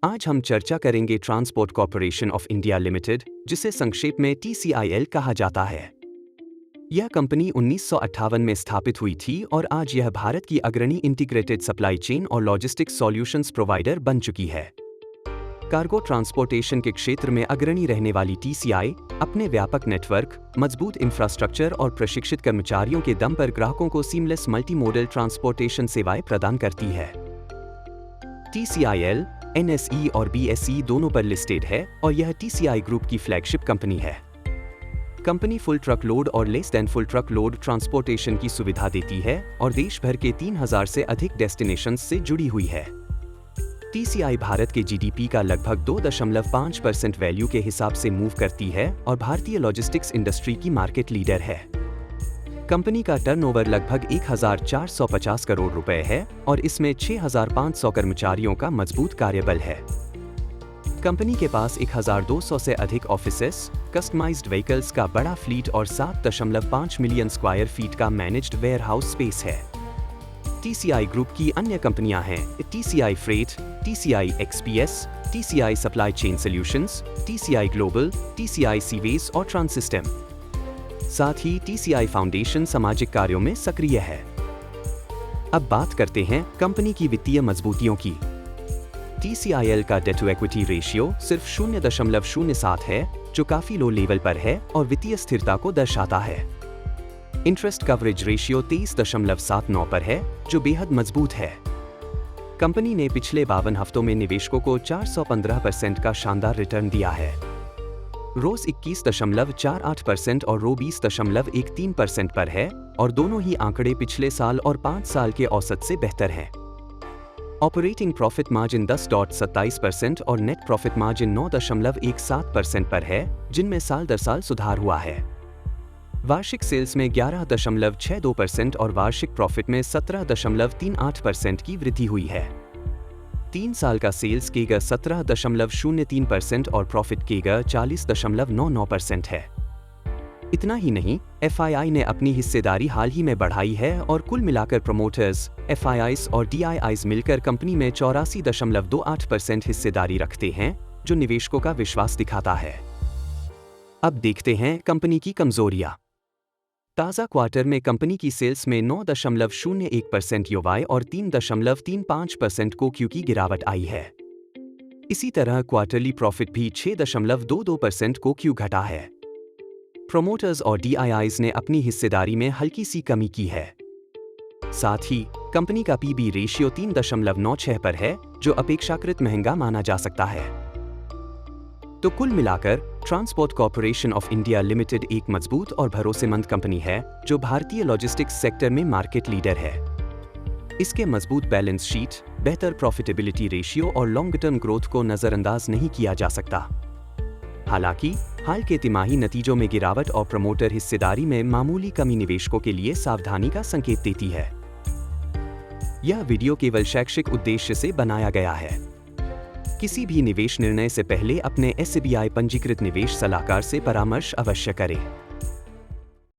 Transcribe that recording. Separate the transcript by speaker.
Speaker 1: आज हम चर्चा करेंगे transport corporation of India limited, जिसे संक्षेप में TCIL कहा जाता है। यह कंपनी 1958 में स्थापित हुई थी और आज यह भारत की अग्रणी इंटीग्रेटेड सप्लाई चेन और लॉजिस्टिक्स सॉल्यूशंस प्रोवाइडर बन चुकी है। कार्गो ट्रांसपोर्टेशन के क्षेत्र में अग्रणी रहने वाली TCI अपने व्यापक नेटवर्क, मजबूत इंफ्रास्ट्रक्चर और प्रशिक्षित कर्मचारियों के दम पर ग्राहकों को सीमलेस मल्टी-मोडल ट्रांसपोर्टेशन सेवाएं प्रदान करती है। TCIL NSE और BSE दोनों पर लिस्टेड है और यह TCI ग्रुप की फ्लैगशिप कंपनी है। कंपनी फुल ट्रक लोड और less than full truck load transportation की सुविधा देती है और देश भर के 3000 से अधिक डेस्टिनेशंस से जुड़ी हुई है। TCI भारत के GDP का लगभग 2.5% वैल्यू के हिसाब से मूव करती है और भारतीय लॉजिस्टिक्स इंडस्ट्री की मार्केट लीडर है। कंपनी का टर्नओवर लगभग 1450 करोड़ रुपए है और इसमें 6500 कर्मचारियों का मजबूत कार्यबल है। कंपनी के पास 1200 से अधिक ऑफिसेस, कस्टमाइज्ड व्हीकल्स का बड़ा फ्लीट और 7.5 मिलियन स्क्वायर फीट का मैनेज्ड वेयरहाउस स्पेस है। TCI ग्रुप की अन्य कंपनियां हैं TCI freight, TCI XPS, TCI supply chain solutions, TCI global, TCI sewage और ट्रांसिस्टम। साथ ही TCI फाउंडेशन सामाजिक कार्यों में सक्रिय है। अब बात करते हैं कंपनी की वित्तीय मजबूतियों की। TCIL का डेट टू इक्विटी रेशियो सिर्फ 0.07 है, जो काफी लो लेवल पर है और वित्तीय स्थिरता को दर्शाता है। इंटरेस्ट कवरेज रेशियो 23.79 पर है, जो बेहद मजबूत है। कंपनी ने पिछले 52 हफ्तों में निवेशकों को 415% का शानदार रिटर्न दिया है। रोज 21.48% और रो 20.13% पर है और दोनों ही आंकड़े पिछले साल और 5 साल के औसत से बेहतर हैं। ऑपरेटिंग प्रॉफिट मार्जिन 10.27% और नेट प्रॉफिट मार्जिन 9.17% पर है, जिनमें साल दर साल सुधार हुआ है। वार्षिक सेल्स में 11.62% और वार्षिक प्रॉफिट में 17.38% की वृद्धि हुई है। 3 साल का सेल्स केगर 17.03% और प्रॉफिट केगर 40.99% है। इतना ही नहीं, FII ने अपनी हिस्सेदारी हाल ही में बढ़ाई है और कुल मिलाकर प्रमोटर्स, FIIs और DIIs मिलकर कंपनी में 84.28% हिस्सेदारी रखते हैं, जो निवेशकों का विश्वास दिखाता है। अब देखते हैं कंपनी की कमजोरियां। ताज़ा क्वार्टर में कंपनी की सेल्स में 9.01% YoY और 3.35% QoQ की गिरावट आई है। इसी तरह क्वार्टरली प्रॉफिट भी 6.22% QoQ घटा है। प्रोमोटर्स और DIIs ने अपनी हिस्सेदारी में हल्की सी कमी की है। साथ ही कंपनी का PB रेशियो 3.96 पर है, जो अपेक्षाकृत महंगा माना जा सकता है। तो कुल मिलाकर transport corporation of India limited एक मजबूत और भरोसेमंद कंपनी है, जो भारतीय लॉजिस्टिक्स सेक्टर में मार्केट लीडर है। इसके मजबूत बैलेंस शीट, बेहतर प्रॉफिटेबिलिटी रेशियो और लॉन्ग टर्म ग्रोथ को नजरअंदाज नहीं किया जा सकता। हालांकि हाल के तिमाही नतीजों में गिरावट और प्रमोटर हिस्सेदारी में मामूली कमी निवेशकों के लिए सावधानी का संकेत देती है। यह वीडियो केवल शैक्षिक उद्देश्य से बनाया गया है। किसी भी निवेश निर्णय से पहले अपने SBI पंजीकृत निवेश सलाहकार से परामर्श अवश्य करें।